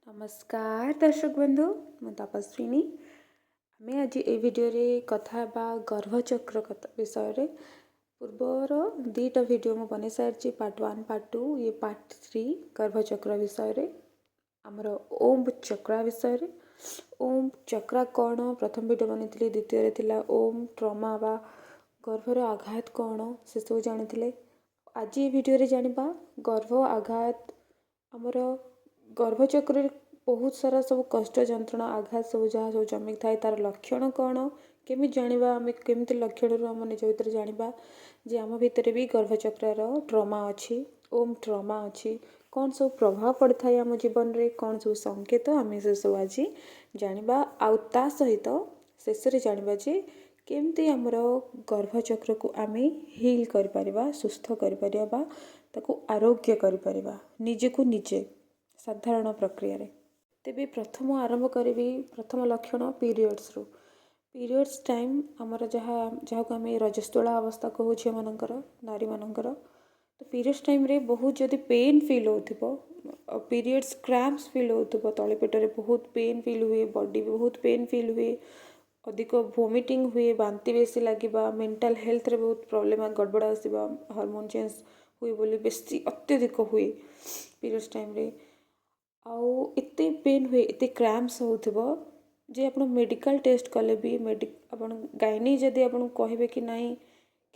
नमस्कार दर्शक बंधु मु तपस्विनी आमे आज ए वीडियो रे कथा बा गर्भचक्र कथा विषय रे पूर्वर दीटा वीडियो मु बने सारी पार्ट 1 पार्ट 2 ये पार्ट 3 गर्भचक्र विषय रे आमर ओम चक्रा विषय रे ओम चक्रा कौन प्रथम वीडियो बनी द्वितीय रे थिला ओम ट्रमा बा गर्भर आघात कौन से सब जानी आज ये वीडियो रे जानिबा गर्भ आघात आमर गर्भचक्र बहुत सारा सब कष्ट जंत्रणा आघात सब जहाँ सब जमी थाए तार लक्षण कौन केमी जानिबा आम केमती लक्षण आम निज भर जानिबा जे आम भितर भी गर्भचक्र ट्रमा अच्छी ओम ट्रमा अच्छी कौन सब प्रभाव पड़ थाए आम जीवन रे कौन सब संकेत आम से सब आज जानिबा आउ ता सहित शेष रे जानिबा जे केमती आमर गर्भचक्र को आम हिल कर परिबा सुस्थ कर परिबा ताकू आरोग्य कर परिबा निजे को निजे साधारण प्रक्रिया रे तेबे प्रथम आरंभ करी प्रथम लक्षण पीरियड्स रू पीरियड्स टाइम आमर जहाँ को आम रजस्वला अवस्था कहूँ झील मानकर नारी मानकर तो पीरियड्स टाइम रे बहुत जदि पेन फील हो पीरियड्स क्रैम्प्स फील हो तले पेटरे बहुत पेन फील हुए बॉडी भी बहुत पेन फील हुए अधिक वोमिटिंग हुए बांती बेसी लगे मेंटल हेल्थ रे बहुत प्रोब्लेम गड़बड़ आसवा हार्मोन चेंज हुए बोली बेसी अत्यधिक हुए पीरियड्स टाइम रे आउ एते पेन हुए एते क्रैम्प्स होथबो जे आपण मेडिकल टेस्ट कले भी आपण गाइनी जदि आपण कहबे कि नहीं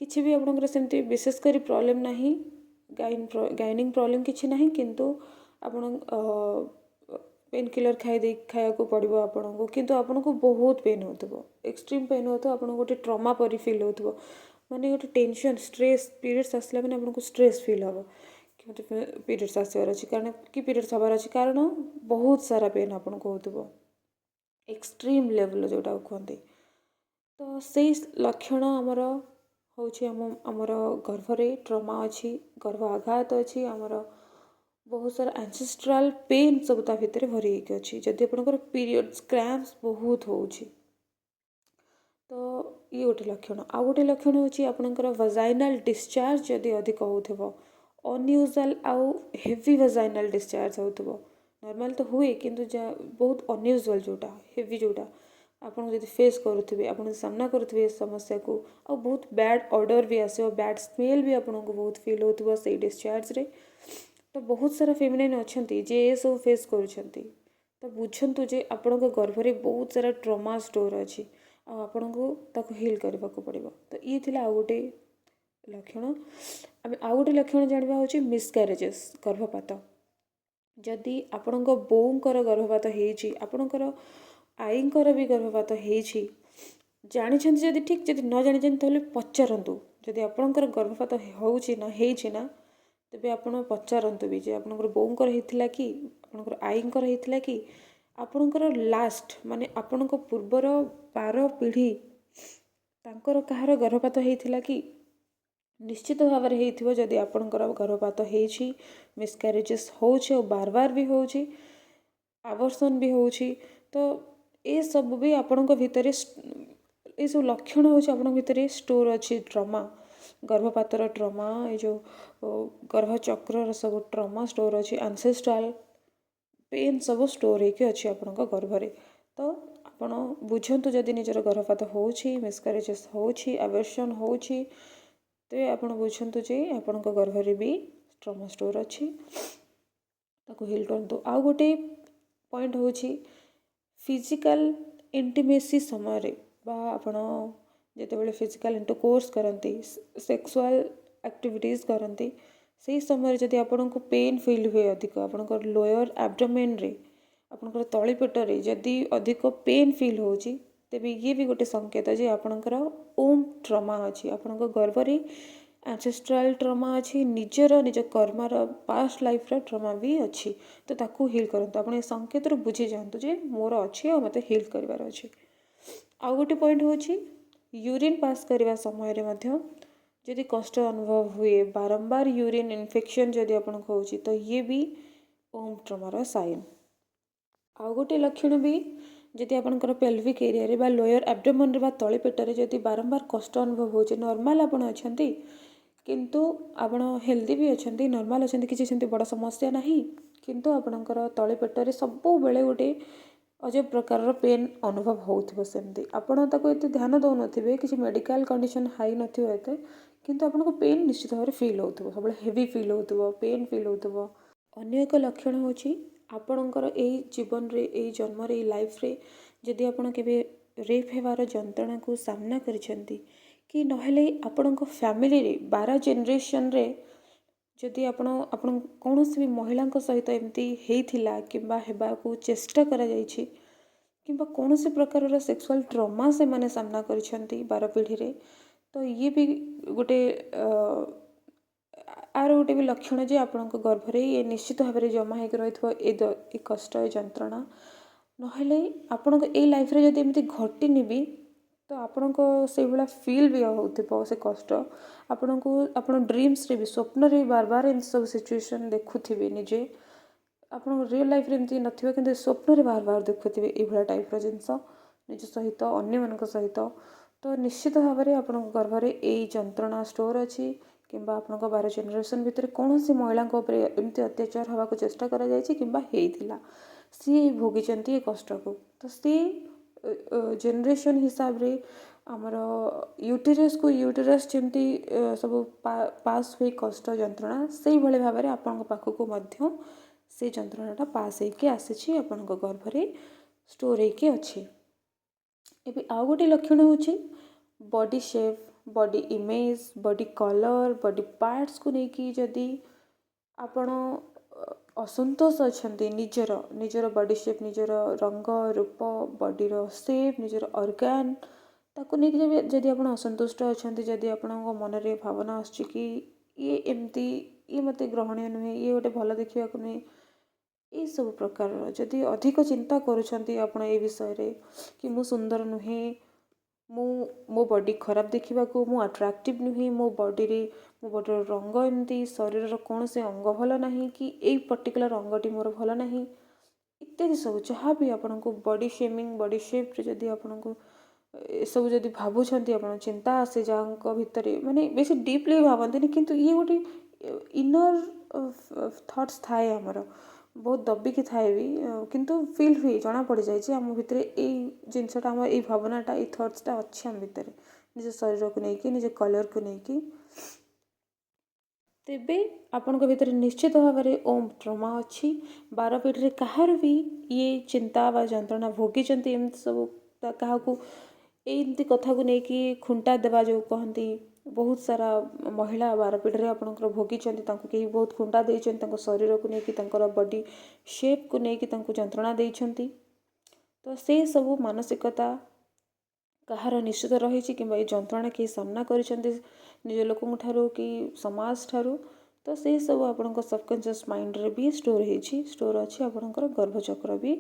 किछि भी आपनकर सेमती विशेष करी प्रॉब्लम नहीं गाइनिंग प्रॉब्लम किछि नहीं किंतु आपण पेन किलर खाया को पड़ो आपण को किंतु आपण को बहुत पेन होथबो एक्सट्रीम पेन होतो आपण गोटे ट्रमा परी फील होथबो माने गोटे टेंशन स्ट्रेस पीरियड्स आसला माने आपण को स्ट्रेस फील होबो कि मत पीरियड्स आसबार अच्छी कारण कि पीरियड्स हबार अच्छी कारण बहुत सारा पेन आपन को होथबो एक्सट्रीम लेवल जोटा कहते तो से लक्षण आमर होछि आमर गर्भरे ट्रमा अच्छी गर्भ आघात अच्छी आमर बहुत सारा एंसेस्ट्रल पेन सब ता भितर भरी अच्छी जदि आपनकर पीरियड्स क्रैम्प्स बहुत होछि तो ये गोटे लक्षण आ गोटे लक्षण होछि आपनकर वजाइनल डिस्चार्ज जदि अधिक होथबो अनयूजुअल आउ हेवी वजाइनल डिस्चार्ज होथबो नॉर्मल तो हुए किंतु बहुत अनयूजुअल जोटा हेवी जोटा आपन जदि फेस करुथिबे आपन सामना करुथिबे समस्या को आ बहुत बैड ऑर्डर भी आसे बैड स्मेल भी आपन को बहुत फील होथबो से डिस्चार्ज रे तो बहुत सारा फेमिनाइन अछंती जे ए सब फेस करूछंती तो बुझंतु जे आपन को गर्भ रे बहुत सारा ट्रमा स्टोर अछि आ आपन को ताको हील करबा को पड़िबो तो ई थिला आ गोटे लक्षण आम आउ गोटे लक्षण जानवा हूँ मिसक्यारेजेस गर्भपात जदि आपण बोऊंकर गर्भपात होती आपणकर आईंकर भी गर्भपात होती जानी जदि ठीक जदि न जानी तो पचारतु जदि आपणकर गर्भपात होना तेबे आपण पचारतु भी जे आपणकर बोऊंकर होता कि आपणकर आईंकर होता कि आपणकर लास्ट माने आपण पूर्वर 12 पीढ़ी तांकर कहार गर्भपात होता कि निश्चित भाव में जदि आपणकर गर्भपात होछि मिसक्यारेजेस होछि और बार बार भी होछि आवर्सन भी होछि तो ये सब भी आपण भितर ये सब लक्षण होछि आपण भितर स्टोर अच्छी ट्रमा गर्भपातर ट्रमा ये जो गर्भचक्र सब ट्रमा स्टोर अच्छी एंसेस्ट्रल पेन सब स्टोर होके अच्छी आपण गर्भरे तो आपण बुझंतु जदि निजर गर्भपात होछि मिसक्यारेजेस होछि आवर्सन होछि तो आप बुझंतु जे आपण गर्भरे भी ट्रमा स्टोर अच्छी ताको हिल करतु आउ गोटे पॉइंट होछि फिजिकल इंटिमेसी समय रे बा आपण जेतेबेले फिजिकल इंटरकोर्स करंती सेक्सुअल एक्टिविटीज करंती से समय जदि आपण को पेन फील हुए अधिक आपण लोअर एब्डोमेन रे आपण तली पेट रे जदि अधिक पेन फील होछि तेबे ये भी गोटे संकेत जे आपणकर ओम ट्रमा अच्छी आपण गर्भरे एंसेस्ट्रल ट्रमा अच्छी निज कर्मार पास्ट लाइफ रा ट्रमा भी अच्छी तो ताकू हिल करंतु आपण संकेत रो बुझी जानतु जे मोर अच्छी और मते हिल करिवार अच्छी आउ गोटे पॉइंट होछि यूरिन पास करबा समय रे मध्य जदि कष्ट अनुभव हुए बारंबार यूरिन इन्फेक्शन जदि आपण होछि तो ये भी ओम ट्रमार साइन आउ गोटे लक्षण भी जदि आपंकर पेल्विक एरिया रे बा लोअर एब्डोमेन रे बा तळे पेट रे जदि बारंबार कष्ट अनुभव होछि नॉर्मल आपण अछंती किंतु आपण हेल्दी भी अछंती नॉर्मल अछंती किछि सेंती बड़ समस्या नहीं କିନ୍ତୁ ଆପଣଙ୍କର ତଳି ପେଟରେ ସବୁବେଳେ ଗୋଟେ ଅଜବ ପ୍ରକାରର ପେନ୍ ଅନୁଭବ ହେଉଥିବ। ସେମିତି ଆପଣ ତାକୁ ଏତେ ଧ୍ୟାନ ଦେଉନଥିବେ, କିଛି ମେଡ଼ିକାଲ କଣ୍ଡିସନ୍ ହାଇ ନଥିବ ଏତେ, କିନ୍ତୁ ଆପଣଙ୍କୁ ପେନ୍ ନିଶ୍ଚିତ ଭାବରେ ଫିଲ୍ ହେଉଥିବ, ସବୁବେଳେ ହେଭି ଫିଲ୍ ହେଉଥିବ, ପେନ୍ ଫିଲ୍ ହେଉଥିବ। ଅନ୍ୟ ଏକ ଲକ୍ଷଣ ହେଉଛି ଆପଣଙ୍କର ଏଇ ଜୀବନରେ, ଏଇ ଜନ୍ମରେ, ଏଇ ଲାଇଫ୍ରେ ଯଦି ଆପଣ କେବେ ରେପ୍ ହେବାର ଯନ୍ତ୍ରଣାକୁ ସାମ୍ନା କରିଛନ୍ତି, କି ନହେଲେ ଆପଣଙ୍କ ଫ୍ୟାମିଲିରେ 12 ଜେନେରେସନ୍ରେ ଯଦି ଆପଣ କୌଣସି ବି ମହିଳାଙ୍କ ସହିତ ଏମିତି ହେଇଥିଲା କିମ୍ବା ହେବାକୁ ଚେଷ୍ଟା କରାଯାଇଛି, କିମ୍ବା କୌଣସି ପ୍ରକାରର ସେକ୍ସୁଆଲ୍ ଟ୍ରମା ସେମାନେ ସାମ୍ନା କରିଛନ୍ତି 12 ପିଢ଼ିରେ, ତ ଇଏ ବି ଗୋଟେ ଆର ଗୋଟେ ବି ଲକ୍ଷଣ ଯେ ଆପଣଙ୍କ ଗର୍ଭରେ ଇଏ ନିଶ୍ଚିତ ଭାବରେ ଜମା ହେଇକି ରହିଥିବ ଏ କଷ୍ଟ, ଏ ଯନ୍ତ୍ରଣା। ନହେଲେ ଆପଣଙ୍କ ଏଇ ଲାଇଫ୍ରେ ଯଦି ଏମିତି ଘଟିନି ବି, ତ ଆପଣଙ୍କ ସେଇଭଳିଆ ଫିଲ୍ ବି ହେଉଥିବ ସେ କଷ୍ଟ ଆପଣଙ୍କୁ। ଆପଣ ଡ୍ରିମ୍ସରେ ବି, ସ୍ୱପ୍ନରେ ବି ବାର ଏମିତି ସବୁ ସିଚୁଏସନ୍ ଦେଖୁଥିବେ ନିଜେ। ଆପଣଙ୍କ ରିଅଲ୍ ଲାଇଫ୍ରେ ଏମିତି ନଥିବ, କିନ୍ତୁ ସ୍ୱପ୍ନରେ ବାର ଦେଖୁଥିବେ ଏଇଭଳିଆ ଟାଇପ୍ର ଜିନିଷ ନିଜ ସହିତ, ଅନ୍ୟମାନଙ୍କ ସହିତ। ତ ନିଶ୍ଚିତ ଭାବରେ ଆପଣଙ୍କ ଗର୍ଭରେ ଏଇ ଯନ୍ତ୍ରଣା ଷ୍ଟୋର୍ ଅଛି, କିମ୍ବା ଆପଣଙ୍କ 12 ଜେନେରେସନ୍ ଭିତରେ କୌଣସି ମହିଳାଙ୍କ ଉପରେ ଏମିତି ଅତ୍ୟାଚାର ହେବାକୁ ଚେଷ୍ଟା କରାଯାଇଛି କିମ୍ବା ହେଇଥିଲା, ସିଏ ଭୋଗିଛନ୍ତି ଏ କଷ୍ଟକୁ। ତ ସିଏ ଜେନେରେସନ୍ ହିସାବରେ ଆମର ୟୁଟେରସ୍ ଯେମିତି ସବୁ ପାସ୍ ହୁଏ କଷ୍ଟ, ଯନ୍ତ୍ରଣା, ସେଇଭଳି ଭାବରେ ଆପଣଙ୍କ ପାଖକୁ ମଧ୍ୟ ସେ ଯନ୍ତ୍ରଣାଟା ପାସ୍ ହେଇକି ଆସିଛି, ଆପଣଙ୍କ ଗର୍ଭରେ ଷ୍ଟୋର୍ ହେଇକି ଅଛି। ଏବେ ଆଉ ଗୋଟେ ଲକ୍ଷଣ ହେଉଛି body shape, body image, body colour, body ପାର୍ଟସକୁ ନେଇକି ଯଦି ଆପଣ ଅସନ୍ତୋଷ ଅଛନ୍ତି, ନିଜର ବଡି ସେପ୍, ନିଜର ରଙ୍ଗ ରୂପ, ବଡିର ସେପ୍, ନିଜର ଅର୍ଗାନ୍, ତାକୁ ନେଇକି ଯଦି ଆପଣ ଅସନ୍ତୁଷ୍ଟ ଅଛନ୍ତି, ଯଦି ଆପଣଙ୍କ ମନରେ ଭାବନା ଆସୁଛି କି ଇଏ ଏମିତି, ଇଏ ମୋତେ ଗ୍ରହଣୀୟ ନୁହେଁ, ଇଏ ଗୋଟେ ଭଲ ଦେଖିବାକୁ ନୁହେଁ, ଏଇସବୁ ପ୍ରକାରର ଯଦି ଅଧିକ ଚିନ୍ତା କରୁଛନ୍ତି ଆପଣ ଏ ବିଷୟରେ, କି ମୁଁ ସୁନ୍ଦର ନୁହେଁ, ମୋ ବଡି ଖରାପ ଦେଖିବାକୁ, ମୁଁ ଆଟ୍ରାକ୍ଟିଭ୍ ନୁହେଁ, ମୋ ବଡିର ରଙ୍ଗ ଏମିତି, ଶରୀରର କୌଣସି ଅଙ୍ଗ ଭଲ ନାହିଁ, କି ଏଇ ପର୍ଟିକୁଲାର ଅଙ୍ଗଟି ମୋର ଭଲ ନାହିଁ, ଇତ୍ୟାଦି ସବୁ ଯାହା ବି ଆପଣଙ୍କୁ ବଡି ସେମିଂ, ବଡି ସେପ୍ରେ ଯଦି ଆପଣଙ୍କୁ ଏସବୁ ଯଦି ଭାବୁଛନ୍ତି, ଆପଣ ଚିନ୍ତା ଆସେ ଯାହାଙ୍କ ଭିତରେ, ମାନେ ବେଶୀ ଡିପ୍ଲି ଭାବନ୍ତିନି, କିନ୍ତୁ ଇଏ ଗୋଟେ ଇନର୍ ଥଟ୍ସ ଥାଏ ଆମର, ବହୁତ ଦବିକି ଥାଏ ବି, କିନ୍ତୁ ଫିଲ୍ ହୁଏ, ଜଣାପଡ଼ିଯାଏ ଯେ ଆମ ଭିତରେ ଏଇ ଜିନିଷଟା, ଆମ ଏଇ ଭାବନାଟା, ଏଇ ଥଟ୍ସଟା ଅଛି ଆମ ଭିତରେ, ନିଜ ଶରୀରକୁ ନେଇକି, ନିଜ କଲର୍କୁ ନେଇକି। ତେବେ ଆପଣଙ୍କ ଭିତରେ ନିଶ୍ଚିତ ଭାବରେ ଓମ୍ ଟ୍ରମା ଅଛି। 12 ପିଢ଼ିରେ କାହାର ବି ଇଏ ଚିନ୍ତା ବା ଯନ୍ତ୍ରଣା ଭୋଗିଛନ୍ତି, ଏମିତି ସବୁ କାହାକୁ ଏମିତି କଥାକୁ ନେଇକି ଖୁଣ୍ଟା ଦେବା ଯେଉଁ କହନ୍ତି, ବହୁତ ସାରା ମହିଳା 12 ପିଢ଼ିରେ ଆପଣଙ୍କର ଭୋଗିଛନ୍ତି, ତାଙ୍କୁ କେହି ବହୁତ ଖୁଣ୍ଟା ଦେଇଛନ୍ତି, ତାଙ୍କ ଶରୀରକୁ ନେଇକି, ତାଙ୍କର ବଡି ସେପ୍କୁ ନେଇକି ତାଙ୍କୁ ଯନ୍ତ୍ରଣା ଦେଇଛନ୍ତି। ତ ସେ ସବୁ ମାନସିକତା କାହାର ନିଶ୍ଚିତ ରହିଛି, କିମ୍ବା ଏଇ ଯନ୍ତ୍ରଣା କେହି ସାମ୍ନା କରିଛନ୍ତି ନିଜ ଲୋକଙ୍କ ଠାରୁ କି ସମାଜ ଠାରୁ, ତ ସେସବୁ ଆପଣଙ୍କ ସବକନସିୟସ୍ ମାଇଣ୍ଡରେ ବି ଷ୍ଟୋର୍ ଅଛି। ଆପଣଙ୍କର ଗର୍ଭଚକ୍ର ବି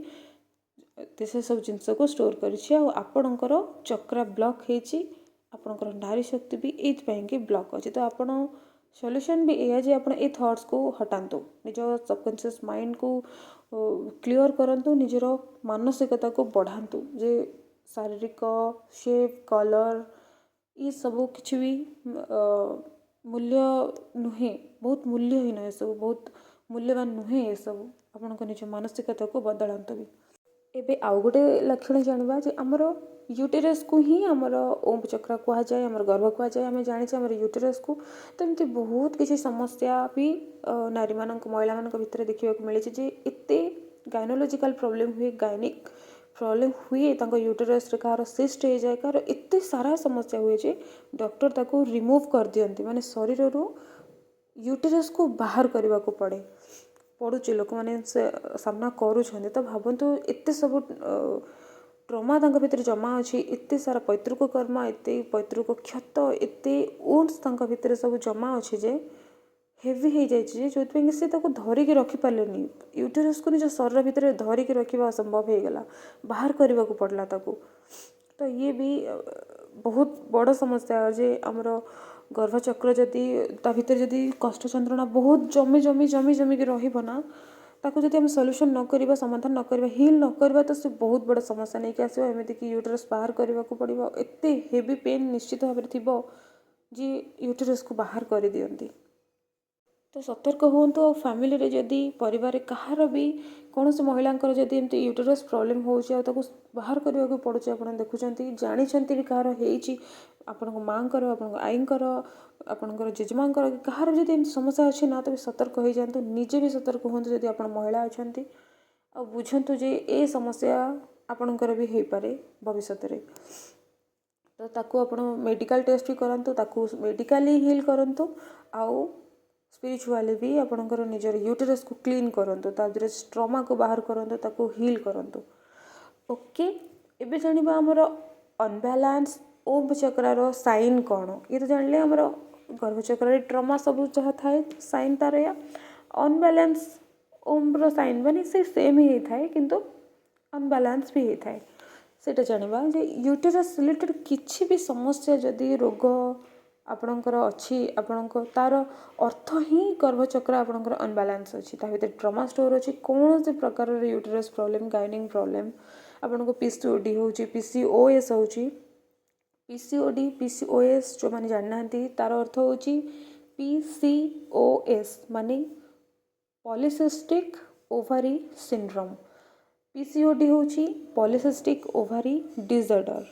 ସେସବୁ ଜିନିଷକୁ ଷ୍ଟୋର୍ କରିଛି, ଆଉ ଆପଣଙ୍କର ଚକ୍ର ବ୍ଲକ୍ ହେଇଛି, ଆପଣଙ୍କର ନାରୀ ଶକ୍ତି ବି ଏଇଥିପାଇଁକି ବ୍ଲକ୍ ଅଛି। ତ ଆପଣ ସଲ୍ୟୁସନ୍ ବି ଏଇଆ ଯେ ଆପଣ ଏଇ ଥଟ୍ସକୁ ହଟାନ୍ତୁ, ନିଜ ସବକନସିୟସ୍ ମାଇଣ୍ଡକୁ କ୍ଲିଅର୍ କରନ୍ତୁ, ନିଜର ମାନସିକତାକୁ ବଢ଼ାନ୍ତୁ ଯେ ଶାରୀରିକ ସେପ୍, କଲର୍, ଏସବୁ କିଛି ବି ମୂଲ୍ୟ ନୁହେଁ, ବହୁତ ମୂଲ୍ୟହୀନ ଏସବୁ, ବହୁତ ମୂଲ୍ୟବାନ ନୁହେଁ ଏସବୁ। ଆପଣଙ୍କ ନିଜ ମାନସିକତାକୁ ବଦଳାନ୍ତୁ ବି। ଏବେ ଆଉ ଗୋଟେ ଲକ୍ଷଣ ଜାଣିବା ଯେ ଆମର ୟୁଟେରସ୍କୁ ହିଁ ଆମର ଓମ୍ ଚକ୍ର କୁହାଯାଏ, ଆମର ଗର୍ଭ କୁହାଯାଏ। ଆମେ ଜାଣିଛେ ଆମର ୟୁଟେରସ୍କୁ, ତ ଏମିତି ବହୁତ କିଛି ସମସ୍ୟା ବି ନାରୀମାନଙ୍କ, ମହିଳାମାନଙ୍କ ଭିତରେ ଦେଖିବାକୁ ମିଳିଛି ଯେ ଏତେ ଗାଇନୋଲୋଜିକାଲ୍ ପ୍ରୋବ୍ଲେମ୍ ହୁଏ, ଗାଇନିକ୍ ପ୍ରୋବ୍ଲେମ୍ ହୁଏ ତାଙ୍କ ୟୁଟେରସ୍ରେ, କାହାର ସିଷ୍ଟ ହେଇଯାଏ, କାହାର ଏତେ ସାରା ସମସ୍ୟା ହୁଏ ଯେ ଡକ୍ଟର ତାକୁ ରିମୁଭ୍ କରିଦିଅନ୍ତି, ମାନେ ଶରୀରରୁ ୟୁଟେରସ୍କୁ ବାହାର କରିବାକୁ ପଡ଼ୁଛି, ଲୋକମାନେ ସେ ସାମ୍ନା କରୁଛନ୍ତି। ତ ଭାବନ୍ତୁ ଏତେ ସବୁ ଟ୍ରମା ତାଙ୍କ ଭିତରେ ଜମା ଅଛି, ଏତେ ସାରା ପୈତୃକ କର୍ମ, ଏତେ ପୈତୃକ କ୍ଷତ, ଏତେ ଉଣ୍ଡସ୍ ତାଙ୍କ ଭିତରେ ସବୁ ଜମା ଅଛି ଯେ ହେଭି ହେଇଯାଇଛି, ଯେ ଯେଉଁଥିପାଇଁ ସେ ତାକୁ ଧରିକି ରଖିପାରିଲେନି, ୟୁଟେରସ୍କୁ ନିଜ ଶରୀର ଭିତରେ ଧରିକି ରଖିବା ଅସମ୍ଭବ ହେଇଗଲା, ବାହାର କରିବାକୁ ପଡ଼ିଲା ତାକୁ। ତ ଇଏ ବି ବହୁତ ବଡ଼ ସମସ୍ୟା ଯେ ଆମର ଗର୍ଭଚକ୍ର ଯଦି ତା ଭିତରେ ଯଦି କଷ୍ଟ ଯନ୍ତ୍ରଣା ବହୁତ ଜମିକି ରହିବ ନା, ତାକୁ ଯଦି ଆମେ ସଲ୍ୟୁସନ୍ ନ କରିବା, ସମାଧାନ ନ କରିବା, ହିଲ୍ ନ କରିବା, ତ ସେ ବହୁତ ବଡ଼ ସମସ୍ୟା ନେଇକି ଆସିବ। ଏମିତିକି ୟୁଟେରସ୍ ବାହାର କରିବାକୁ ପଡ଼ିବ, ଏତେ ହେଭି ପେନ୍ ନିଶ୍ଚିତ ଭାବରେ ଥିବ ଯେ ୟୁଟେରସ୍କୁ ବାହାର କରିଦିଅନ୍ତି। तो सतर्क हुंतु और फैमिली रे जदि परिवार कहार भी कौन से महिलांकर जदि एमती यूटेरस प्रॉब्लम होउची बाहर करने को पड़ुଛି ଆପଣ ଦେଖୁଛନ୍ତି ଜାଣିଛନ୍ତି ବି କାହାର ହେଇଛି ଆପଣଙ୍କ ମାଙ୍କର ଆପଣଙ୍କ ଆଈଙ୍କର ଆପଣଙ୍କର ଜେଜେମାଙ୍କର କାହାର ଯଦି ଏମିତି ସମସ୍ୟା ଅଛି ନା ତେବେ ସତର୍କ ହେଇଯାଆନ୍ତୁ ନିଜେ ବି ସତର୍କ ହୁଅନ୍ତୁ ଯଦି ଆପଣ ମହିଳା ଅଛନ୍ତି ଆଉ ବୁଝନ୍ତୁ ଯେ ଏ ସମସ୍ୟା ଆପଣଙ୍କର ବି ହେଇପାରେ ଭବିଷ୍ୟତରେ ତ ତାକୁ ଆପଣ ମେଡ଼ିକାଲ ଟେଷ୍ଟ ବି କରନ୍ତୁ ତାକୁ ମେଡ଼ିକାଲି ହିଲ୍ କରନ୍ତୁ ଆଉ स्पिरिचुअली भी आपणकर निजर यूटेरस को क्लीन करंतु तादरे स्ट्रोमा को बाहर करंतु ताको हील करंतु ओके एबे जानिबा हमर अनबैलेंस ओम चक्रार साइन कौन ये तो जानले हमर गर्भ चक्र ट्रमा सब जहाँ थाए साइन तार या अनबैलेंस ओम रो साइन बनी से सेम ही थाए किंतु अनबैलेंस भी ही थाए सेटा जानिबा जे यूटेरस रिलेटेड किछि भी समस्या जदि रोग आपणकर अच्छी आपणक तार अर्थ ही गर्भचक्र आपणकर अनबैलेंस अच्छी भर ट्रमा स्टोर अच्छी कौन से प्रकार यूटेरस प्रॉब्लम गाइनिंग प्रॉब्लम आपन को पीसीओडी हो पीसीओएस हो पीसीओडी पीसीओएस जो मैंने जानना तार अर्थ हो पीसीओएस माने पॉलीसिस्टिक ओवरी सिंड्रोम पीसीओडी हो पॉलीसिस्टिक ओवरी डिसऑर्डर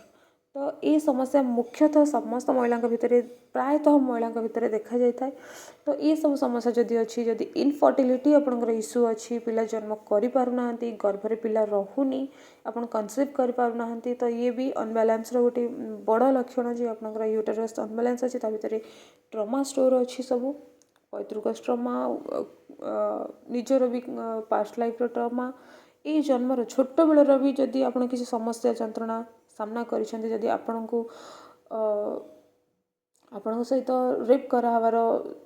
तो ये समस्या मुख्यतः समस्त महिला भितर प्रायतः महिला भितर देखा जाए तो ये सब समस्या जदि अच्छी जदि इनफर्टिलिटी आपंकर इश्यू अच्छी पिला जन्म करें गर्भरे पिला रुनी आप कनसीव करें तो ये भी अनबैलेंस गोटे बड़ लक्षण जी आपंकर यूटेरस अनबैलेंस अच्छी भितर ट्रमा स्टोर अच्छी सब पैतृक ट्रमा निजर भी पास्ट लाइफ ट्रमा ये जन्मर छोट बेलर भी जदि आप किसी समस्या जंत्रणा सामना करिसेंती जदि आपनको आपन सहित रेप करावार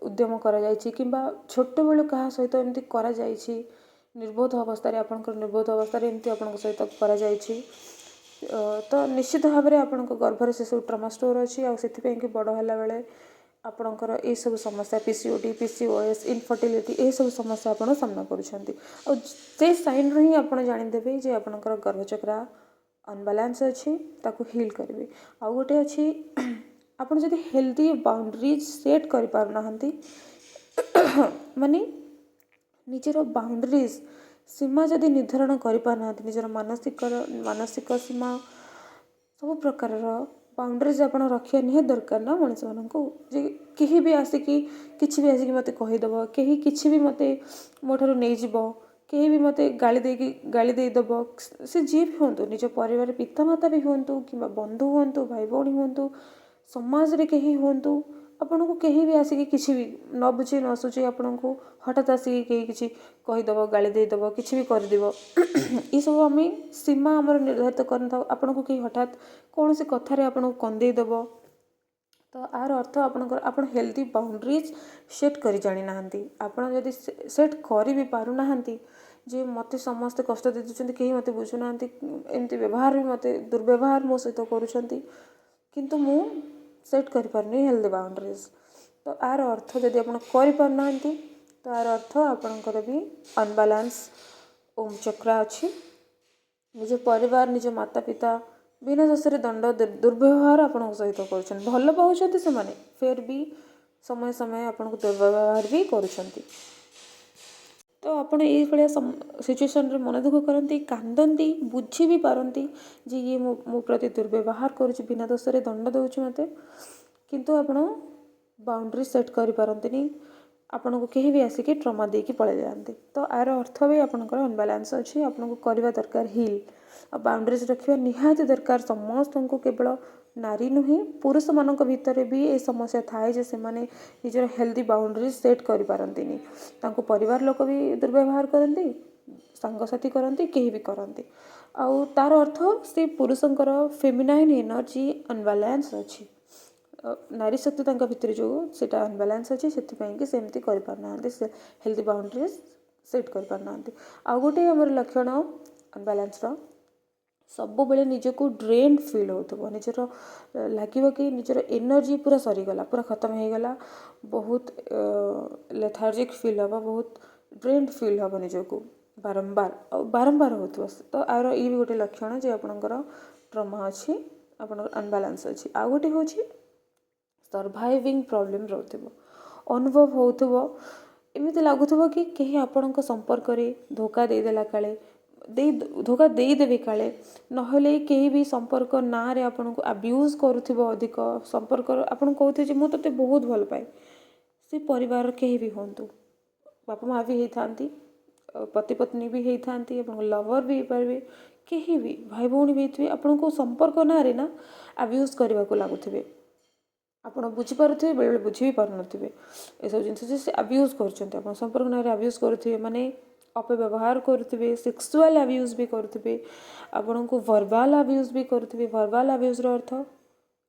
उद्यम करा जायछि किंबा छोट बेलू कहा सहित एमती करा जायछि निर्बोध अवस्था आपनकर निर्बोध अवस्था एमती आपन सहित करा जायछि तो निश्चित भाव में आपन गर्भर से सब ट्रमा स्टोर अच्छी आ से कि बड़ है बेले आपणकर ये सब समस्या पीसीओडी पीसीओएस इनफर्टिलिटी ये सब समस्या आपन सामना करुछंती और से साइन रो ही आपन जानिदेबे जे आपनकर गर्भचक्र अनबैलेंस अच्छी ताको हील करेंगे आउ गोटे अच्छी आपन जदि हेल्दी बाउंड्रीज सेट कर पारना माने निजर बाउंड्रीज सीमा जदि निर्धारण कर पारना निजर मानसिक सीमा सब प्रकार बाउंड्रीज आप रखा निहात दरकार ना मनीष मान को कहीं भी आसिकी किसी भी आसिकी मत कहीदेव कहीं किसी भी मत मोठार नहीं जीव कहीं भी मत गाली देदेव से जी भी हूँ निज परिवार पितामाता भी हूँ कि बंधु हूँ भाई भौणी हूँ समाज रे कहीं हूँ आपन को कहीं भी आसिकी किसी भी न बुझे न सुझे आपन को हठात आसिकी कहीं किसी कहीदेव गाली देदेव किसी भी करदेव ये सब आम सीमा आमर निर्धारित कर आपन को कहीं हठात कौन से कथार आपन को कंदेदेव तो आर अर्थ आपनकर आपन हेल्दी बाउंड्रीज सेट कर जानी नाहंती आपन जदि सेट कर भी पारु नाहंती जे मते समस्त कष्ट दे दुचंती कहीं मते बुझु नाहंती एमती व्यवहार भी मते दुर्व्यवहार मो सहित करूछंती किंतु मु सेट कर पारनी हेल्दी बाउंड्रीज तो आर अर्थ जदि आपन कर पारु नाहंती तो आर अर्थ आपनकर भी अनबैलेंस ओम चक्र अच्छी निज परिवार निज माता पिता बिना दोष दंड दुर्व्यवहार आपण सहित कर भल पाँच से फिर भी समय समय आपन को दुर्व्यवहार भी करुँच तो आपड़ ये सिचुएशन मन दुख करती कांदती बुझी भी पारती जे ये मो प्रति दुर्व्यवहार करुँच बिना दोष दंड दौर मत किंतु आपड़ बाउंड्री सेट कर पारती आपन को कहीं भी आसिक ट्रमा देकी पलि जाते तो आर अर्थ भी आपंकर अनबैलेंस अच्छी आपन को करवा दरकार हिल आ बाउंड्रीज रखा निहाती दरकार समस्त को केवल नारी नुहे पुरुष मान भितर भी ये समस्या थाए जे से माने निजर हेल्दी बाउंड्रीज सेट कर पारती परिवार लोक भी दुर्व्यवहार करती सांगसाथी करती कहीं भी करती आउ तार अर्थ से पुरुषंकर फेमिनाइन एनर्जी अनबैलेंस अच्छी नारी शक्ति भितर जो सेटा अनबैलेंस अच्छी से सेमती कर हेल्दी बाउंड्रीज सेट कर पारना आउ गोटे आमर लक्षण अनबैलेंस सब बेले निजको ड्रेन फील हो निजर लगे कि निजर एनर्जी पूरा सरीगला पूरा खत्म हो गला बहुत लेथार्जिक फील हम बहुत ड्रेन फील हम निजको बारंबार हो तो आर ये भी गोटे लक्षण जे आपणकर ट्रमा अच्छी आप अनबैलेंस अच्छी आउ गोटे हूँ सर्वाइविंग प्रॉब्लम रोथबो अनुभव होथबो एमती लगुव कि कहीं आपण संपर्क धोखा देदेला काले धोखा देदेवे काले नहले कहीं भी संपर्क ना रे आपन को अब्यूज करुथिबो अधिक संपर्क आपन कहते मु तते बहुत भल पाए से परिवार कहीं भी होंतु बापा माँ भी होती पति पत्नी भी होती लवर भी हो पारे कहीं भी भाई भौणी भी थे आपण को संपर्क ना रे ना अब्यूज करने को लगुवे आपड़ बुझीपारे बेले बुझी भी पार थे ये सब जिन से अब्यूज कर संपर्क ना अब्यूज करुवे माने अपव्यवहार करुवे सेक्सुअल अब्यूज भी करुवे आपण को वर्बाल अब्यूज भी करुवे वर्बाल अब्यूज अर्थ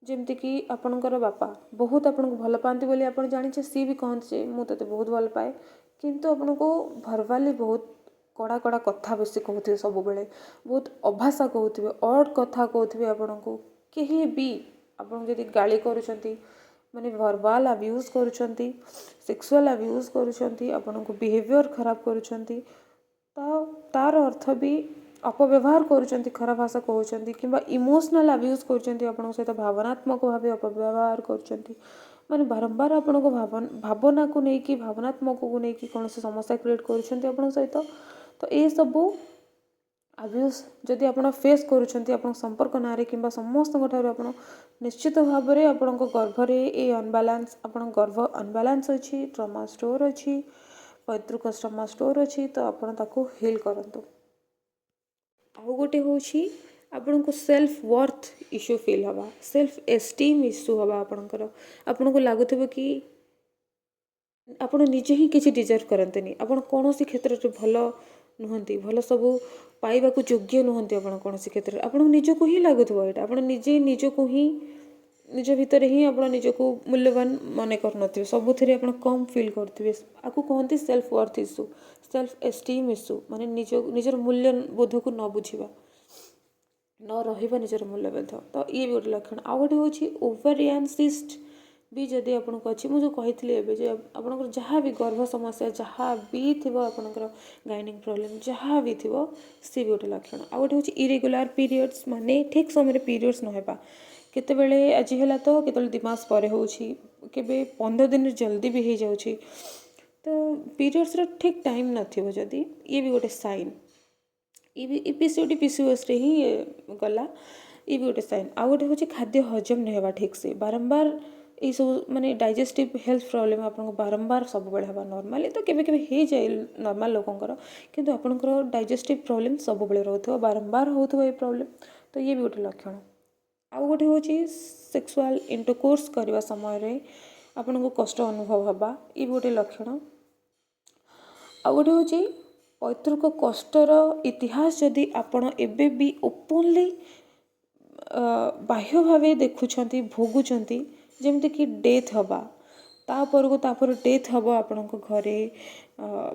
जमती कि आपणकर बापा बहुत आपन को भल पाती बोली आप जाने सी भी कहते मुझे बहुत भल पाए किंतु आपन को भर्बाली बहुत कड़ा कड़ा कथा बेसी कहते सब बेले बहुत अभाषा कहते अड कथा कहते आपन को कहीं भी आपन जब गाली करुँच माने भर्बाल अब्यूज करुँच सेक्सुअल अब्यूज करुँच आपन को बिहेवियर खराब करुँच तार अर्थ भी अपव्यवहार करुँच खराब भाषा कहते कि इमोशनल अब्यूज कर सहित भावनात्मक भाव अपव्यवहार करुँच माने बारंबार आपण को भावना को लेकिन भावनात्मक को लेकिन कौन समस्या क्रिएट कर सहित तो ये सबू अब्यूज जदि आप फेस कर संपर्क ना कि समस्त आप निश्चित भाव में आपण गर्भरे ये अनबालांस आप गर्भ अनबालांस अच्छी ट्रमा स्टोर अच्छी पैतृक ट्रमा स्टोर अच्छी तो आपको हिल करंतु आउ गोटे हूँ आपन को सेल्फ वर्थ इश्यू फील हवा सेल्फ एस्टीम इश्यू हवा आपन को लगुव कि आपन निजे ही किसी डिजर्व करते आपन कौन सी क्षेत्र में भल नुहति भल सब पाइबा योग्य नुहति आपन कौन सी क्षेत्र आपन निजक ही लगुव यहाँ आप निजे निजक ही निज भितर ही आप निजक मूल्यवान मन कर सबुथ आप कम फिल करेंगे आपको कहते self worth issue self esteem issue माने निजर मूल्य बोध को न बुझा न रहा निजर मूल्यबोध तो ये भी गोटे लक्षण आउ गोटे हूँ ओवरियन सिस्ट भी जदि आपको अच्छी मुझे कही आप जहाँ भी गर्भ समस्या जहाँ भी थी आपंकर गाइनिक प्रोब्लेम जहाँ भी थी सी भी गोटे लक्षण आउ गोटे हूँ इरेगुलार पीरियड्स माने ठीक समय पीरियड्स नहेबा केतेबेले आज है तो केतबेले 2 मास पर हो 15 दिन जल्दी भी हो जाऊँ तो पीरियड्स ठीक टाइम नथिबो जदि ये भी गोटे साइन ये पीसीओडी पीसीओएस रे ही गला ये भी गोटे साइन आउ गोटे हूँ खाद्य हजम नहीं ठीक से बारंबार ये सब माने डाइजेस्टिव हेल्थ प्रोब्लेम आपको बारंबार सब बेले हवा नॉर्मली तो केबे केबे हो जाए नॉर्मल लोकंकर किंतु आपनकर डाइजेस्टिव प्रोब्लेम सब बेले रहथो बारंबार होथो ये प्रोब्लेम तो ये भी गोटे लक्षण आउ गोटे हूँ सेक्सुअल इंटरकोर्स करने समय रे आपन को कष्ट अनुभव हवा ये भी गोटे लक्षण आउ गोटे हूँ पैतृक कष्टर इतिहास जदि आपण एबे भी ओपनली बाह्य भाव देखुंट भोगुंट जमती कि डेथ हवा तापर डेथ हम आपण घरे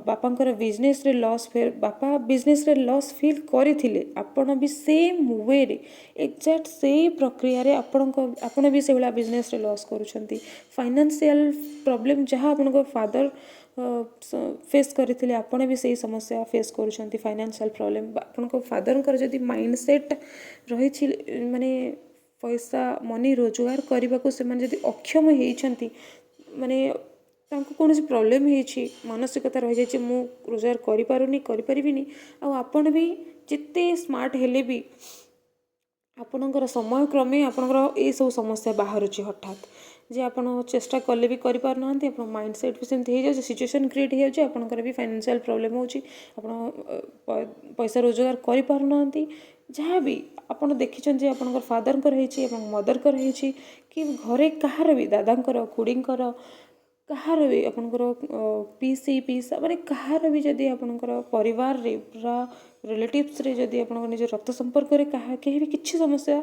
बापांकर बिजनेस रे लॉस फिर बापा बिजनेस रे लॉस फील करथिले आपण भी सेम वे रे एक्जाक्ट से प्रक्रिया रे आपण भी से वाला बिजनेस रे लॉस करूछंती फाइनेंशियल प्रॉब्लम जहाँ आपण फादर फेस करथिले आपण भी सही समस्या फेस करूछंती फाइनेंशियल प्रॉब्लम आपण फादर जदि माइंडसेट रही माने पैसा मनी रोजगार करने को से जदि अक्षम होती माने तांको कौन प्रोब्लेम होती मानसिकता रही जाए मु रोजगार करें आपण भी जिते स्मार्ट हेले भी आपणकर समय क्रमे आपणकर ये सब समस्या बाहर हठात जे आप चेष्टा कले भी करना माइंड सेट भी सेमती हो सिचुएशन क्रिएट हो जाए आपणकर भी फाइनेंशियल प्रॉब्लम होची पैसा रोजगार करना जहाँ भी आपड़ देखिए आपंकर फादर मदर कि घरे कहार भी दादा खुड़ी कहार भी आपंकर पीसी पीसा माने कहार भी जदि आपंकर परिवार रे पूरा रिलेटिव्स रे जदि आप निज रक्त संपर्क रे कहीं भी किसी समस्या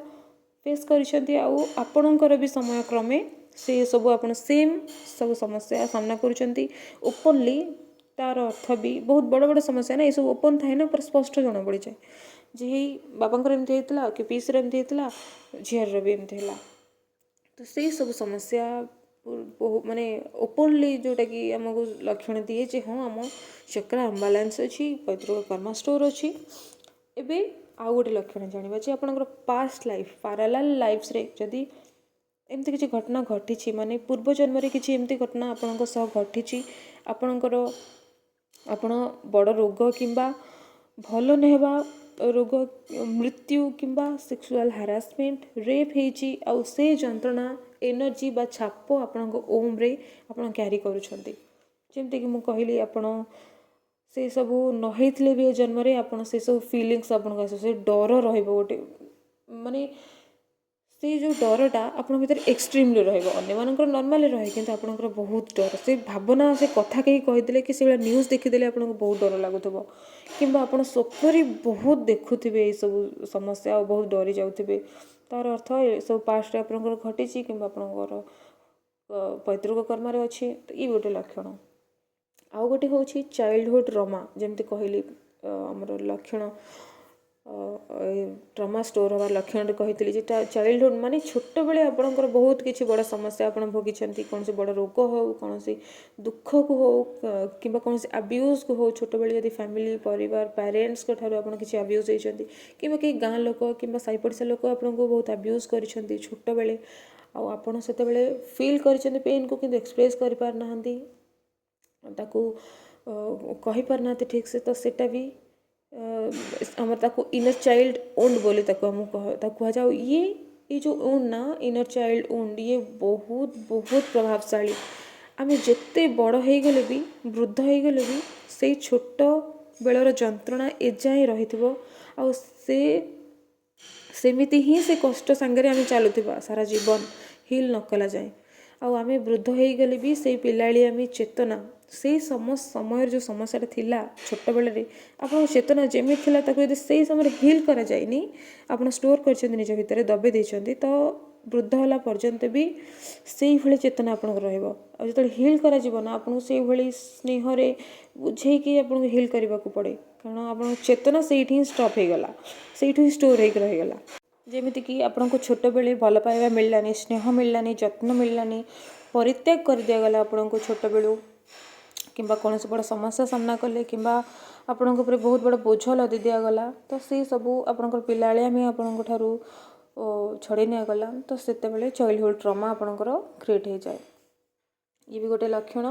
फेस करपणकर भी समय क्रमे से सब आप सेम सब समस्या सामना करुँच ओपनली तार अर्थ भी बहुत बड़ बड़ समस्या ना ये सब ओपन थाए ना पूरा स्पष्ट जना पड़ जाए जे बाबांकर एमती होता कि पीस एमती होता झीर भी एमती है तो से सब समस्या माने ओपनली जोटा कि आमको लक्षण दिए जे हाँ आम चक्र अम्बालांस अच्छी पैतृक कर्मा स्टोर अच्छी एबे आउ गोटे लक्षण जाना जे आपंकर पास्ट लाइफ पैरेलल लाइफ्स रे जदि एमती किसी घटना घटी माने पूर्व जन्म किसी एमती घटना आपंक घटी ଆପଣଙ୍କର ଆପଣ ବଡ଼ ରୋଗ କିମ୍ବା ଭଲ ନେବା ରୋଗ ମୃत्यु କିମ୍ବା ସେକ୍ସୁଆଲ୍ ହାରାସମେଣ୍ଟ ରେପ୍ ହେଇଛି ଆଉ ସେ ଯନ୍ତ୍ରଣା ଏନର୍ଜି ବା ଛାପ ଆପଣଙ୍କ ଓମ୍ରେ ଆପଣ କ୍ୟାରି କରୁଛନ୍ତି। ଯେମିତିକି ମୁଁ କହିଲି ଆପଣ ସେସବୁ ନ ହେଇଥିଲେ ବି ଏ ଜନ୍ମରେ ଆପଣ ସେସବୁ ଫିଲିଙ୍ଗସ୍ ଆପଣଙ୍କ ଆସିବ, ସେ ଡର ରହିବ ଗୋଟେ, ମାନେ ସେ ଯେଉଁ ଡରଟା ଆପଣଙ୍କ ଭିତରେ ଏକ୍ସଟ୍ରିମଲି ରହିବ। ଅନ୍ୟମାନଙ୍କର ନର୍ମାଲି ରହେ କିନ୍ତୁ ଆପଣଙ୍କର ବହୁତ ଡର, ସେ ଭାବନା, ସେ କଥା କେହି କହିଦେଲେ କି ସେଇଭଳିଆ ନ୍ୟୁଜ୍ ଦେଖିଦେଲେ ଆପଣଙ୍କୁ ବହୁତ ଡର ଲାଗୁଥିବ କିମ୍ବା ଆପଣ ସ୍ୱପ୍ନରେ ବହୁତ ଦେଖୁଥିବେ ଏଇସବୁ ସମସ୍ୟା ଆଉ ବହୁତ ଡରି ଯାଉଥିବେ। ତା'ର ଅର୍ଥ ଏସବୁ ପାଷ୍ଟରେ ଆପଣଙ୍କର ଘଟିଛି କିମ୍ବା ଆପଣଙ୍କର ପୈତୃକ କର୍ମରେ ଅଛି। ତ ଇଏ ଗୋଟେ ଲକ୍ଷଣ। ଆଉ ଗୋଟେ ହେଉଛି ଚାଇଲ୍ଡହୁଡ୍ ଟ୍ରମା। ଯେମିତି କହିଲି ଆମର ଲକ୍ଷଣ ଟ୍ରମା ଷ୍ଟୋର୍ ହେବାର ଲକ୍ଷଣଟେ କହିଥିଲି, ଯେଟା ଚାଇଲ୍ଡହୁଡ୍ ମାନେ ଛୋଟବେଳେ ଆପଣଙ୍କର ବହୁତ କିଛି ବଡ଼ ସମସ୍ୟା ଆପଣ ଭୋଗିଛନ୍ତି, କୌଣସି ବଡ଼ ରୋଗ ହେଉ, କୌଣସି ଦୁଃଖକୁ ହେଉ କିମ୍ବା କୌଣସି ଆବ୍ୟୁଜ୍କୁ ହେଉ, ଛୋଟବେଳେ ଯଦି ଫ୍ୟାମିଲି ପରିବାର ପ୍ୟାରେଣ୍ଟସ୍ଙ୍କ ଠାରୁ ଆପଣ କିଛି ଆବ୍ୟୁଜ୍ ହେଇଛନ୍ତି କିମ୍ବା କେହି ଗାଁ ଲୋକ କିମ୍ବା ସାହି ପଡ଼ିଶା ଲୋକ ଆପଣଙ୍କୁ ବହୁତ ଆବ୍ୟୁଜ୍ କରିଛନ୍ତି ଛୋଟବେଳେ, ଆଉ ଆପଣ ସେତେବେଳେ ଫିଲ୍ କରିଛନ୍ତି ପେନ୍କୁ କିନ୍ତୁ ଏକ୍ସପ୍ରେସ୍ କରିପାରିନାହାନ୍ତି, ତାକୁ କହିପାରୁନାହାନ୍ତି ଠିକ୍ ସେ, ତ ସେଇଟା ବି ଆମର ତାକୁ ଇନର୍ ଚାଇଲ୍ଡ ଓଣ୍ଡ ବୋଲି ତାକୁ କୁହାଯାଏ। ଆଉ ये जो ओंड ना इनर चाइल्ड ओंड ये बहुत बहुत प्रभावशाली। आम जिते बड़ हो गले भी वृद्ध हो गले भी से छोट बेलर जंत्रणा एजाएं रही से सेमिति ही से कष्ट सांगे आम चलुवा सारा जीवन हिल न कला जाए। आम वृद्ध हो गले भी से पिलाड़ी आम चेतना से समय जो समस्या थिला छोट बेले आप चेतना जमी थिला ताको यदि से समय हिल करा जाए आप स्टोर कर निज भितर दबे देते तो वृद्ध होला पर्यंत भी से भाई चेतना आप जो हिल करा ना आपको से भाई स्नेह बुझे कि आपको हिल करने को पड़े, कारण आप चेतना से ही स्टॉप हो गला, से ही स्टोर हो रहीगला। जमीती कि आपको छोट बेले भल पाइबा मिललानी, स्नेह मिललानी, जत्न मिललानी, परित्याग कर दिगला आपको छोट बेलू किंबा कौन बड़ समस्या सामना कले किंबा आपण बहुत बड़ बोझ लदी दिगला, तो सी सबू आप पिलालिया में आपण छड़े निगला, तो से चाइल्डहुड ट्रॉमा आपणकर क्रिएट हो जाए। ये भी गोटे लक्षण।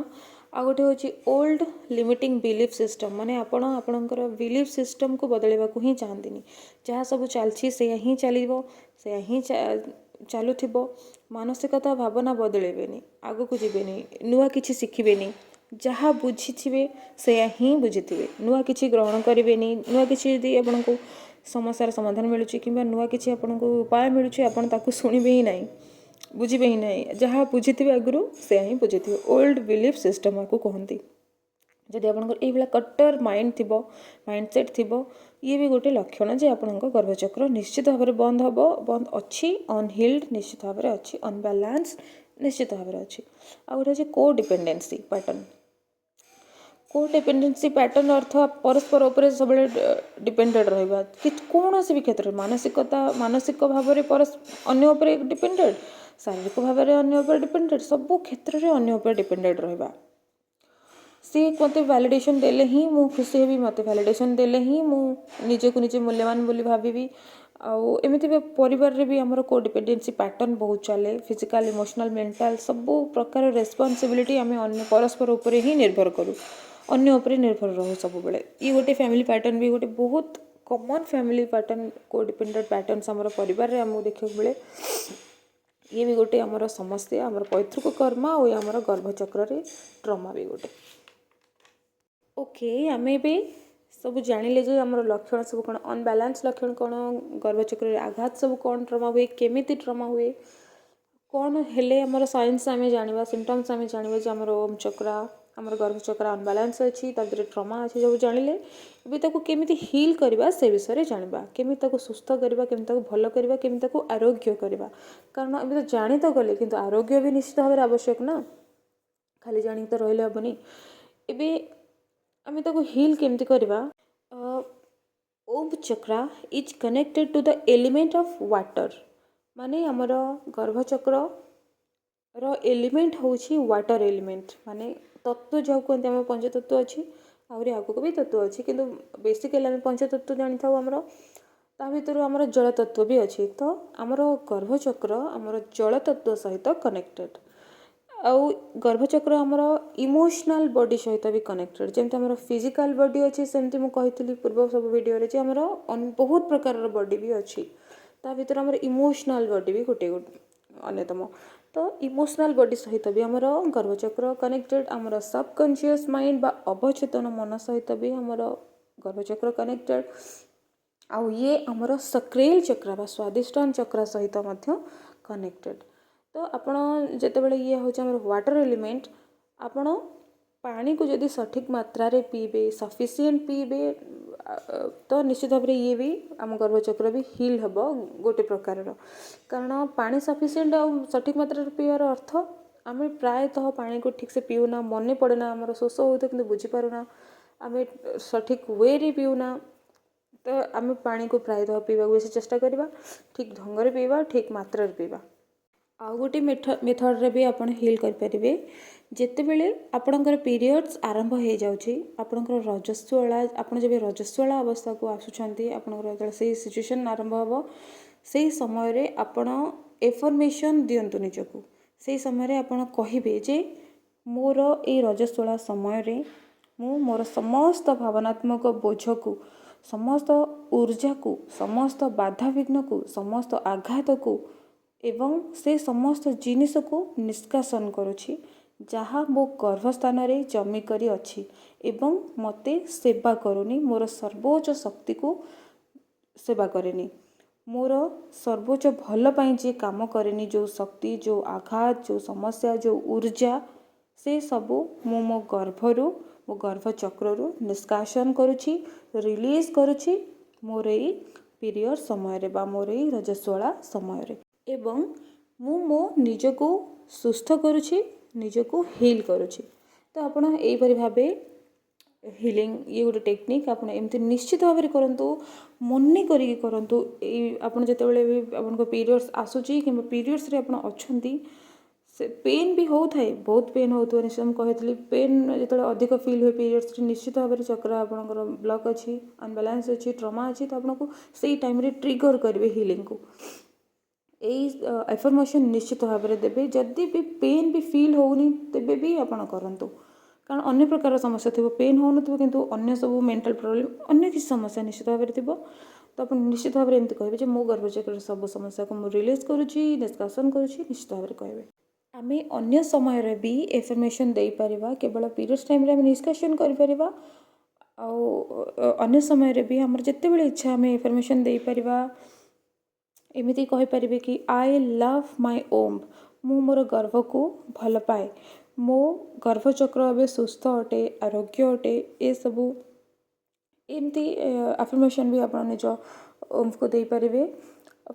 आ गोटे हूँ ओल्ड लिमिटिंग बिलीफ सिस्टम, माने आपणकर बिलीफ सिस्टम को बदलवा को ही चाहती, जहाँ सब चलती से ही चलो से ही चलुव, मानसिकता भावना बदलेबेनी, आग को जीवेनी, नुआ किसी शिखिबेनी, जहाँ बुझी से ही बुझी नुआ किसी ग्रहण करेंगे, नुआ किसी आपन को समस्यार समाधान मिलूँ कि नुआ किसी आपन को उपाय मिलूँ आपन शुणवे ही ना, बुझे ही ना, जहाँ बुझी आगु से ही बुझी। ओल्ड बिलीफ सिस्टम आपको कहती। जदि आपंकर ये कट्टर माइंड थी, माइंडसेट थी, ये भी गोटे लक्षण जे आपण गर्भचक्र निश्चित भाव में बंद अच्छी, अनहिल्ड निश्चित भाव में अच्छी, अनबालान्स निश्चित भाव में अच्छी। आ गोटे को डिपेंडेंसी पैटर्न। को डिपेंडेंसी पैटर्न अर्थ परस्पर उपर सब डिपेंडेड रहा कि कौन भी क्षेत्र में मानसिक भाव में अन्य डिपेंडेड, शारीरिक भाव में अन्य डिपेंडेड, सब क्षेत्र में अन्य डिपेंडेड रहा। सी मत वैलिडेशन देले ही मु खुशी हेबी, मत वैलिडेशन देले ही मु निजे को निजे मूल्यवान बोली भाविबी। आमती भी परिवार रे भी आमर को डिपेंडेंसी पैटर्न बहुत चले, फिजिकल इमोशनल मेंटल सब प्रकार रेस्पॉन्सिबिलिटी आम अन्य परस्पर उपर ही निर्भर करूँ, अन्य उपर निर्भर रहू सब बेले। ये गोटे फैमिली पैटर्न भी गोटे बहुत कॉमन फैमिली पैटर्न, को डिपेंडेंट पैटर्न्स आमर परिवार रे आमको देखा मिले। ये भी गोटे आमर समस्या, आमर पैतृक कर्म और आमर गर्भचक्र रे ट्रॉमा भी गोटे। ओके, आम भी सब जानिले जे आमर लक्षण सब कौन, अनबालान्स लक्षण कौन, गर्भचक्र आघात सब कौन ट्रॉमा हुए, केमिति ट्रॉमा हुए, कौन हेले आमर साइंस आम जाना, सिम्पटम्स आम जाना जे आमर ओम चक्र, आमर गर्भचक्र अनबालान्स अच्छी, तादरे ट्रॉमा अच्छी, सब जानिले भी ताको केमिति हील करबा से विषय जानिबा, केमिति ताको सुस्थ करबा, केमिति ताको भल करबा, केमिति ताको आरोग्य करबा। कारण अबे तो जानि तो गले किंतु आरोग्य भी निश्चित भाव में आवश्यक ना, खाली जानि तो रहिले हबनी। एबे आम ताको हील केमती करबा। Om chakra is connected to the element of water, माने आमर गर्भचक्र रो एलिमेंट होची वाटर एलिमेंट, माने तत्व जो कहते आम पंचतत्व अच्छी, आहरी आगक भी तत्व अच्छी, किंतु बेसिकली आम पंचतत्व जानी था आमर, ता भीतर आमर जल तत्व भी अच्छी। तो आमर गर्भचक्र आमर जल तत्व सहित कनेक्टेड। आउ गर्भचक्र आमर इमोशनल बॉडी सहित भी कनेक्टेड जमी आम फिजिकल बॉडी अच्छी सेमती मुझे कही पूर्व सब वीडियो आमर बहुत प्रकार बॉडी भी अच्छी ता भीतर आमर इमोशनल बॉडी भी गोटे अन्यतम तो इमोशनल बॉडी सहित भी आमर गर्भचक्र कनेक्टेड आमर सबकॉन्शियस माइंड बा अवचेतन मन सहित भी आमर गर्भचक्र कनेक्टेड आउ ये आमर सक्रेल चक्र बा स्वादिष्टान चक्र सहित कनेक्टेड तो आपण जितेबाला ये हूँ आम वाटर एलिमेंट आपण पानी को जदि सठिक मात्रा रे पीबे सफिशिएंट पीबे तो निश्चित भाव ये भी आम गर्भचक्र भी हिल हम गोटे प्रकार कारण पानी सफिशिएंट आ सठिक मात्रा पीवार अर्थ आम प्रायतः पानी को ठीक से पीऊना मन पड़ेना आम शोष होता कि बुझीपारूना आम सठिक वे रे पीऊना तो आम पानी को प्रायतः पीवा बेसी चेष्टा करवा ठीक ढंग से पीवा ठीक मात्रा पीवा आउ गोटे मेथड रे भी आपण हिल करें जितेबले आपणकर पीरियड्स आरंभ हो जाऊँगी आपणकर रजस्वला आपड़ जब रजस्वला अवस्था को आसुँच आपणकर से सिचुएशन आरंभ हम से समय रे आपण एफर्मेशन दिंतु निजक से समय रे आपण कहिबे जे मोर ए रजस्वला समय रे मु मोर समस्त भावनात्मक बोझ को समस्त ऊर्जा को समस्त बाधाविघ्न को समस्त आघात को एवं से समस्त जिनिस को निष्कासन करुछि जहाँ मो गर्भस्थान रे जमी करी अच्छी एवं मते सेवा करूनी मोर सर्वोच्च शक्ति को सेवा करेनी मोर सर्वोच्च भल पाई जे काम करेनी जो शक्ति जो आघात जो समस्या जो ऊर्जा से सबू मो गर्भरु मो गर्भचक्रु निष्कासन करुछि रिलीज करुछि मोर एई पीरियड समय रे बा मोर एई रजस्वला समय रे एवं मु मो निजको सुस्थ करुछि निजको हिल करुछि तो आपण एपरि भाबे हिलिंग ये गोटे टेक्निक आपण एमती निश्चित भाव में करंतु मन्नी करिक करंतु आपण जेतेबेले भी आपनको पीरियड्स आसुची कि पीरियड्स रे आपण अछंती से पेन भी होता है बहुत पेन होता है निश्चित कहती पेन जो अधिक फिल हुए पीरियड्स निश्चित भाव में चक्र आपंकर ब्लॉक अच्छी अनबालांस अच्छी ट्रमा अच्छी तो आपको से टाइम रे ट्रिगर करेंगे हिलिंग को यही एफर्मेशन निश्चित भाव में देवे जदि भी पेन भी फिल होनी तेबे भी आपण करंतु कारण अन्य प्रकार समस्या थी पेन हो किंतु अन्य सब मेंटल प्रॉब्लम अन्य किसी समस्या निश्चित भाव में थी तो आप निश्चित भाव में एमती कहे मो गर्भचक्र सब समस्या को मुझे रिलीज करुँची निष्कासन करुँची निश्चित भाव में कहे आम अन्य समय भी एफर्मेशन दे पारिबा केवल पीरियड्स टाइम रे आम निष्कासन कर पारिबा अन्य समय भी आमर जिते बड़े इच्छा आम एफर्मेशन दे पारिबा एमती कहि परिबे कि आई लव माय ओम मु मोर गर्भ को भल पाए मो गर्भचक्र अबे सुस्थ अटे आरोग्य अटे ये सबू एमती अफर्मेशन भी आपण निज ओम को दे पारिबे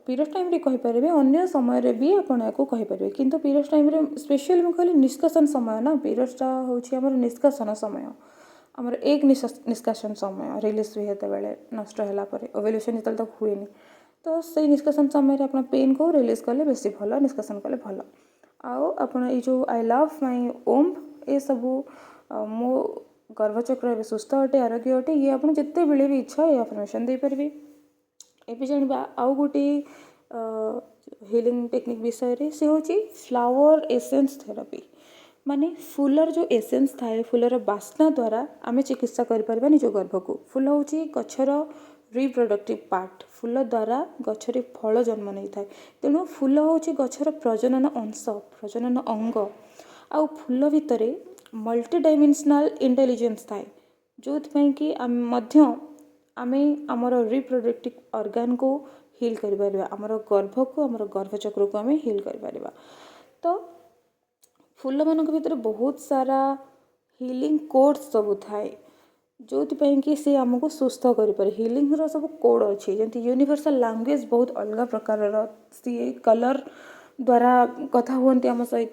पीरियड टाइम रे कहि पारिबे अन्य समय रे भी आपण को कहि पारिबे किंतु पीरियड टाइम रे स्पेशली मु कहली निष्कासन समय ना पीरियड्सटा होछि हमर निष्कासन समय हमर एक निष्कासन समय रिलीज हुए हेते बेले नष्ट होला परे ओव्यूलेशन जतल तक हुएनी तो से निष्कासन समय रे आपण पेन को रिलीज कले बेसी भल निष्कासन कले भल आउ आपण ए जो आई लव माय ओम ए सबू मो गर्भचक्र ए सुस्थ अटे आरोग्य अटे ये आपण जिते बेले भी इच्छा ये अफर्मेशन दे परिबे एबे जानबा आउ गोटे हिलिंग टेक्निक विषय रे से होची फ्लावर एसेंस थेरापी माने फूलर जो एसेंस थाए फूलर बास्ना द्वारा आमे चिकित्सा करि परबा निज गर्भ को फूल होची गछर रिप्रोडक्टिव पार्ट फूल द्वारा गछरे फल जन्म नहीं थाए तेणु फूल होची गछर प्रजनन अंश प्रजनन अंग आउ फूल भितरे मल्टी डायमेंशनल इंटेलिजेंस थाए जो कि आमे आमर रिप्रोडक्टिव ऑर्गन को हिल कर पारिबा आमर गर्भ को आमर गर्भचक्र को आमे हिल कर पारिबा तो फूल मानक भितर बहुत सारा हिलिंग कोड्स सब थाए जो कि सी आमको सुस्थ कर हिलिंग सब कोड अच्छी जमी यूनिवर्सल लैंग्वेज बहुत अलग प्रकार सी कलर द्वारा कथा हुअन्ति आम सहित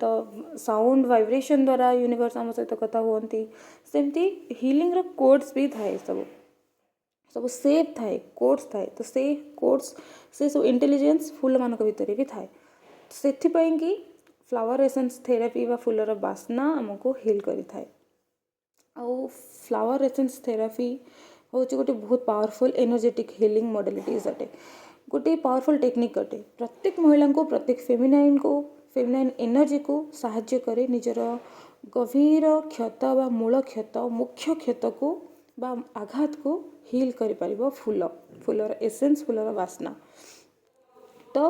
साउंड वाइब्रेशन द्वारा यूनिवर्स आम सहित कथा हुअन्ति सेमती हिलिंग रो कोड्स भी थाए सब सब सेप थाए कोड्स थाए तो से कोड्स से सब इंटेलिजेंस फूल मानक भितर भी थाए से कि फ्लावर एसेंस थेरापी व फूलर बास्ना आमको हिल करि थाए आउ फ्लावर एसेंस थेरापी हूँ गोटे बहुत पावरफुल एनर्जेटिक हिलिंग मॉडलिटीज अटे गोटे पावरफुल टेक्निक अटे प्रत्येक महिला को प्रत्येक फेमिनाइन को फेमिनाइन एनर्जी को साहाय्य करे निजर गभीर क्षत बा मूल क्षत मुख्य क्षत को बा आघात को हिल कर पारिबो फूलर एसेंस फूलर बास्ना। तो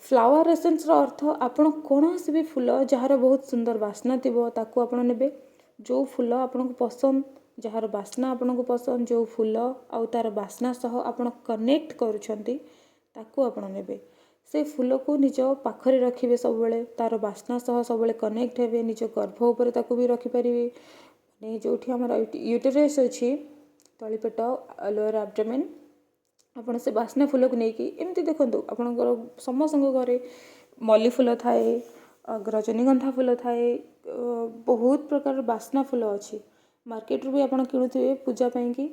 फ्लावर एसेंस रो अर्थ आपण कौनसी भी फूल जार बहुत सुंदर बास्ना थिबो ताकू आपण नेबे। जो फूल आपन को पसंद जार बास्ना आपन को पसंद जो फूल आउ तार बास्ना सह आपण कनेक्ट करूछंती ताकू आपण नेबे। से फूल को निज पाखरे रखिबे सब बेले तार बास्ना सह सब बेले कनेक्ट हेबे निज गर्भ ऊपर ताकू भी रखि परिबे। माने जोठी हमर यूटेरस अछि तळीपेट लोअर एब्डोमेन आपण से बास्ना फूल को नेकी एमती देखंतु आपनकर समस्त घरे मल्ली फूल थाए रजनीगंधा फूल थाए बहुत प्रकार बास्ना फूल अच्छी मार्केट रू भी आपन किणुथिबे पूजा पई कि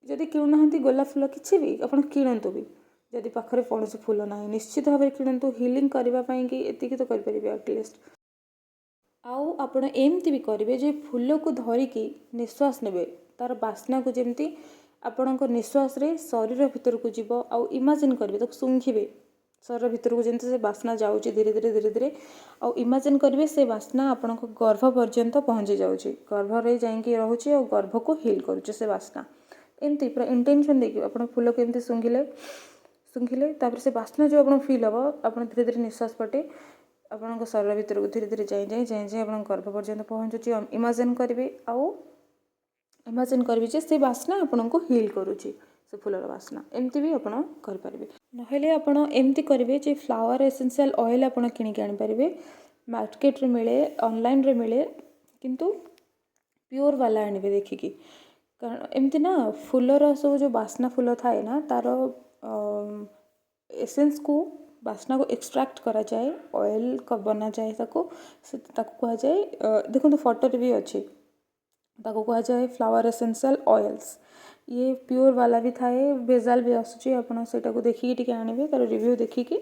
जदि किणुनाहांती गोलाप फूल किछि भी आपन किणंतु भी जदि पाखरे कौनसी फूल ना निश्चित भाव किणंतु हीलिंग करबा पई कि एतिकी तो कर परिबे एटलीस्ट। आउ आपण एमती भी करेंगे जे फूल को धरिकी निश्वास नेबे तार बास्ना को जेमती आपणक निश्वास रे शरीर भितर को जीव आउ इमेजिन करेंगे तो सुंघिबे शरीर भितर को जेमती से बास्ना जाउची धीरे धीरे आउ इमेजिन करेंगे से बास्ना आपणक गर्भ पर्यंत पहुँची जाउची गर्भ रे जाइकी रहउची और गर्भ को हिल करूची से बास्ना एमती पूरा इंटेंशन देखिए आप फूल को एमती सुंघिले तापर से बास्ना जो आप फिल हम आप धीरे धीरे निश्वास पटे आपन शरीर भितर को धीरे धीरे जाए आप गर्भ पर्यंत पहुँचुची इमेजिन करेंगे आउ इमेजिन करेंगे जे से बास्ना आपन को हिल करूची से फूलर बास्ना एमती भी आपन कर पारिबे। नहेले आपन एमती करेंगे जे फ्लावर एसेंशियल ऑयल आपन किनिक आनि पारिबे मार्केट रे मिले ऑनलाइन रे मिले किंतु प्योर वाला आनिबे देखिकी कारण एमती ना फूलर सब जो बास्ना फूल थाए ना तार एसेंस को बास्ना को एक्सट्रैक्ट करा जाए ऑयल का बना जाए ताको कहा जाए देखो फोटो भी अच्छी ताको कहा जाए फ्लावर एसेंशियल ऑयल्स ये प्योर वाला भी थाए भेजाल भी आसुची आपण सेटा को देखिकी टिके आनिबे तार रिव्यू देखिकी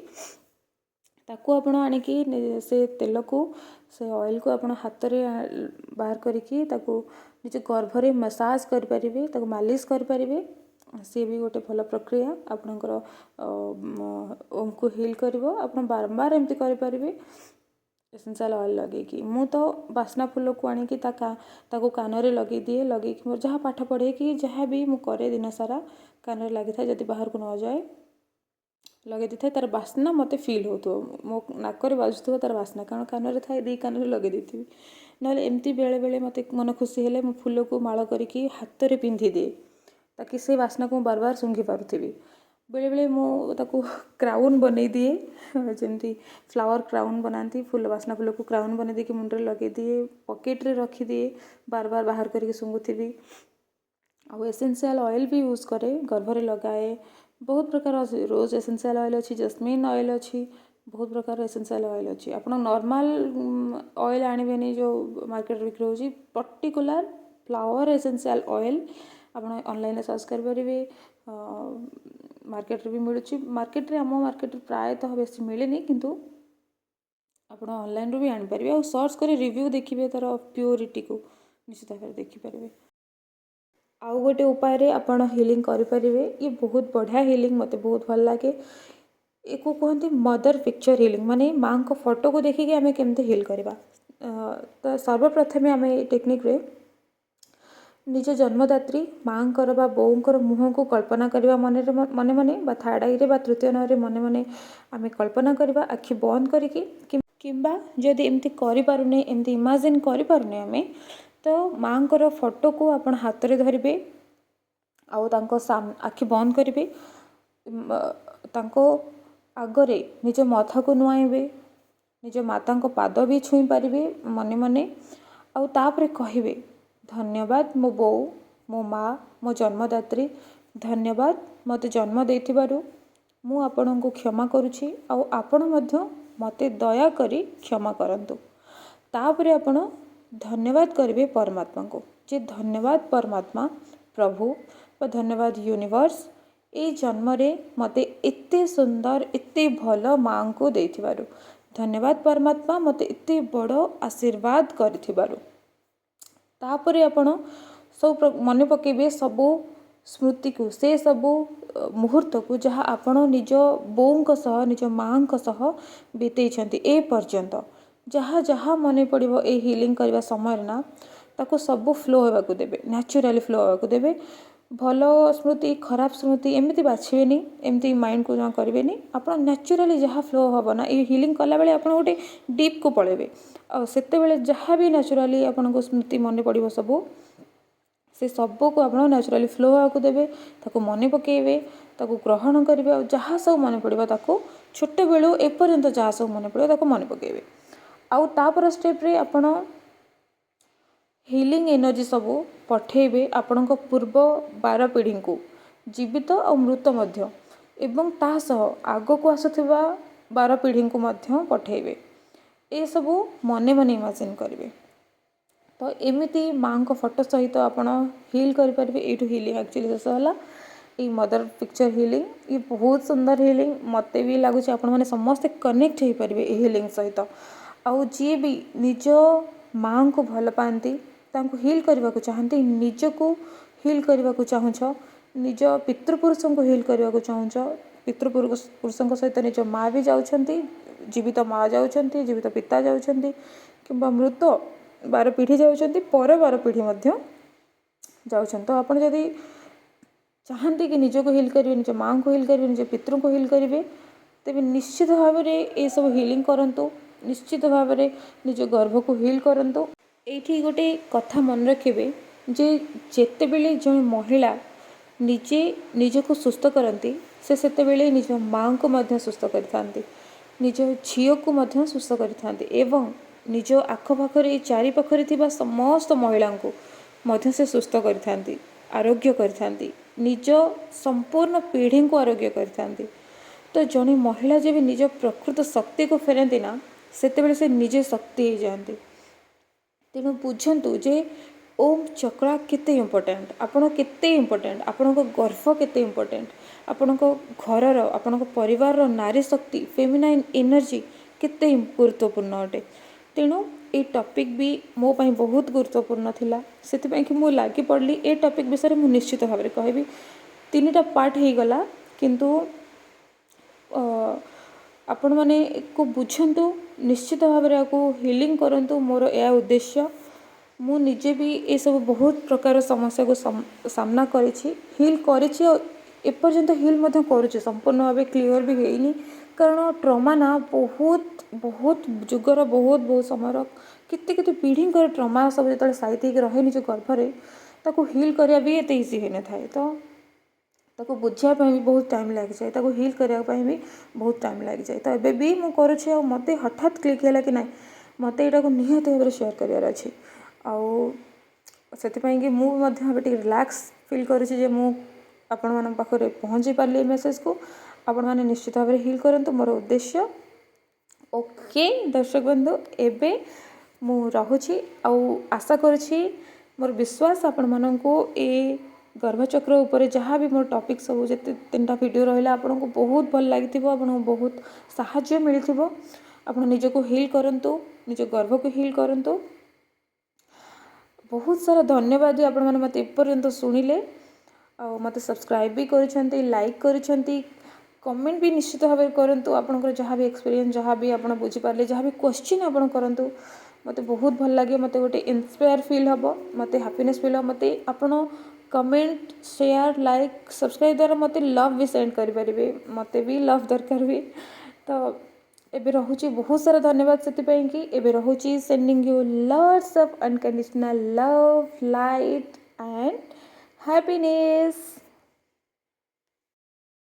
ताको आपण आनिकी से तेल को से ऑयल को आपण हाथ रे बाहर करिकी ताको निज गर्भ रे मसाज कर परिबे ताको मालिश कर परिबे सी भी गोटे भल प्रक्रिया आपणकर ओम को हिल करिवो आपण बारंबार एमती करि परिबे एसेंशियल ऑयल लगेगी मु तो बास्ना फूल को आनिकी ताको कान रे लगे दिए लगे कि मोर जहाँ पाठ पढ़े कि जहाँ भी मु करे दिन सारा कान रे लगी था जदि बाहर को न जाए लगे दी था तार बास्ना मते फील होतो मो नाक रे बाजुथो तार बास्ना कारण कान रे थाए दी कान रे लगे देथिबी नले एमती बेले बेले मते मन खुशी हेले मु फूल को माळ करिकी हाथ रे पिंधि दिए ताकि से बास्ना को बार बार सुंघी पारुथिबी बेले बेले मु ताको क्राउन बनै दिए जमती फ्लावर क्राउन बनाती फूल बास्ना फूल को क्राउन बनै दे कि मुंडरे लगे दिए पॉकेट रे रखी दिए बार बार बाहर करके सुंघुथिबी आ एसेंशियल ऑयल भी यूज करे गर्भ रे लगाए बहुत प्रकार रोज एसेंशियल ऑयल अच्छी जस्मिन ऑयल अच्छी बहुत प्रकार एसेंशियल ऑयल अच्छी आप नॉर्मल ऑयल आनिबेनी जो मार्केट बिक्री होची पर्टिकुलर फ्लावर एसेंशियल ऑयल आप ऑनलाइन सर्च कर परिबे मार्केट रे भी मिलुची मार्केट रे मार्केट प्रायतः बेसी मिलेनी किंतु आप ऑनलाइन रू भी आनी पारिबे और सर्च कर रिव्यू देखिए तार प्योरिटी को निश्चित भाव देखि पारिबे। आउ गोटे उपाय रे आपण हिलिंग करि परिबे ये बहुत बढ़िया हिलिंग मते बहुत भल लागे एको कहते मदर पिक्चर हिलिंग माने माँ को फोटो को देखिके आमे केमते हिल करबा तो सर्वप्रथमे आमे टेक्निक रे निज जन्मदात्री माँकर बा बोऊंकर मुह को कल्पना करवा मने मने बा थर्ड आई रे बा तृतीय नय रे मने मने आमे कल्पना करवा आखि बंद करके किंबा जदि एमती करि पारुने एमती इमेजिन करि पारुने आमे तो माँकर फोटो को आपण हाथ रे धरिबे आउ तांको आखि बंद करिबे तांको आगरे निज मथा को नुआइबे निज माता को पाद भी छुई पारिबे मने मने आउ तापरे कहिबे धन्यवाद मो बो मो माँ मो जन्मदात्री धन्यवाद मते जन्म देथिबारु मु आपन को क्षमा करुछि आउ आपण मध्य मते दया करी क्षमा करंतु तापरे आपण धन्यवाद करिवे परमात्मा को जे धन्यवाद परमात्मा प्रभु व धन्यवाद यूनिवर्स ए जन्म रे मते एते सुंदर एते भल माँ को देथिबारु धन्यवाद परमात्मा मते एते बड़ आशीर्वाद करथिबारु तापरे आपण सब मन पकेबे सबू स्मृति को से सबू मुहूर्त को जहाँ आपण निज बों सह निज माँ सह बीतई ए पर्यंत जहाँ जहाँ मन पड़ो ये हिलिंग करने समय ना ताको सब फ्लो होगा देवे न्याचुराली फ्लो होगा देवे भल स्मृति खराब स्मृति एमती बाछे एमती माइंड को जमा करेंगे आप न्याचुराली जहाँ फ्लो हम ना ये हिलिंग कला बेले आप गोटे डीप को पलैबे आते जहाँ भी न्याचुराली आपको स्मृति मन पड़ो सब से सबको आप न्याचुराली फ्लो होगा देवे ताको मन पकेबे ताको ग्रहण करेंगे और जहाँ सब मन पड़ो ताको छोट बेलू एपर्यंत जहाँ सब मन पड़ो ताको मन पकेबे आउ तापर स्टेप रे आपण हिलिंग एनर्जी सब पठेबे आपण पूर्व 12 पीढ़ी को जीवित और मृत मध्य एवं ता सह आग को आसुथिबा 12 पीढ़ी को मध्य पठेबे ए सब मने मने इमेजिन करेंगे तो एमती माँ को फोटो सहित आपण हिल करेंगे ये हिलिंग एक्चुअली शेष है ये मदर पिक्चर हिलिंग ये बहुत सुंदर हिलिंग मत भी लगुच आपण मैंने समस्ते कनेक्ट हो पारे ये हिलिंग सहित आउ जी भी निज माँ को भल पाती हिल करने को चाहती निजको हिल करने को चाहूँच निज पितृपुरुष को हिल करने को चाहूँच पितृपुरुष सहित निज माँ भी जाऊँगी जीवित माँ जाऊँगी जीवित पिता जाऊँगी कि मृत 12 पीढ़ी जाऊँगी पर 12 पीढ़ी जाऊँ तो आप जदि चाहती कि निज को हिल करेंगे निज माँ को हिल करेंगे निज पितृ को हिल करेंगे तेज निश्चित भाव में ये सब हिलिंग करूँ निश्चित भाव में निज गर्भ को हिल करूँ ये गोटे कथा मन रखिए जे जेते बेले जो महिला निजे निजको सुस्थ करती से बेले निज माँ को मध्य सुस्थ करथांती निज झील को मध्य सुस्थ करथांती एवं निज आखपाखरे चारि पाखरे थिबा समस्त महिला को मध्य से सुस्थ करथांती आरोग्य करथांती निज संपूर्ण पीढ़ी को आरोग्य करथांती तो जड़े महिला जब निज प्रकृत शक्ति को फेरती ना से निजे शक्ति हो जाती तेणु बुझंतु जे ओम चक्रा केते इम्पोर्टेंट आपण केते इम्पोर्टेंट आपण गर्भ केते इम्पोर्टेंट आपण घर आपण परिवार नारी शक्ति फेमिनाइन एनर्जी केते गुरुत्वपूर्ण अटे तेणु ये टॉपिक भी मो पाई बहुत गुरुत्वपूर्ण थिला सेति कि मु लागी पड़ली ए टॉपिक विषय मु निश्चित भाव में कहबी 3टा पार्ट हो गला किंतु आपण माने को बुझंतु निश्चित भाव में आपको हिलिंग करंतु मोर यह उद्देश्य मु निजे भी ये सब बहुत प्रकार समस्या को सामना करिछि हिल करिछि और एपर्यंत हिल मध्य करुछि संपूर्ण भाव क्लियर भी हेइनी कारण ट्रमा ना बहुत बहुत जुगर बहुत बहुत समय केते केते पीढ़ी ट्रमा सब जो साइट रहे निज गर्भरे ताको हिल करिया भी एते इजी होने थाए तो ताको बुझापी भी बहुत टाइम लग जाए ताको हिल करने भी बहुत टाइम लग जाए तो एबे भी मु करुछि आ मते हठात क्लिक है कि ना मते एटा को निहात भाव शेयर करार अछि आउ सेतिपाई कि मु मध्य रिलैक्स फील करुछि जे मु आपण मन पाखरे पहुँची पारली मेसेज को आपण माने निश्चित भाव में हिल करंतु मोर उद्देश्य ओके दर्शक बंधु एबे मु रहुछि आउ आशा करुछि मोर विश्वास आपण माननको ए गर्भचक्र उपर जहाँ भी मोर टॉपिक सब जिते 3टा वीडियो रहा आपन को बहुत भल लगी आपन को बहुत साहाय्य मिली आप निजको हिल करंतु निज गर्भ को हिल करंतु बहुत सारा धन्यवाद आपण मैंने मत एपर्यंत शुणिले मत सब्सक्राइब भी करिसेंती लाइक करिसेंती कमेंट भी निश्चित भाव में करंतु आपनकर जहाँ भी एक्सपीरियंस जहाँ भी आप बुझी पारे जहाँ भी क्वेश्चन आपन करंतु मते बहुत भल लगे मते गोटे इंस्पायर फील हम मते हैप्पीनेस फील हम मते आपन कमेंट शेयर लाइक सब्सक्राइब द्वारा मते लव भी सेंड करें मते भी लव दरकार हुए तो एबे रहुची बहुत सारा धन्यवाद से कि एबे रहुची sending you lots of unconditional love light and happiness.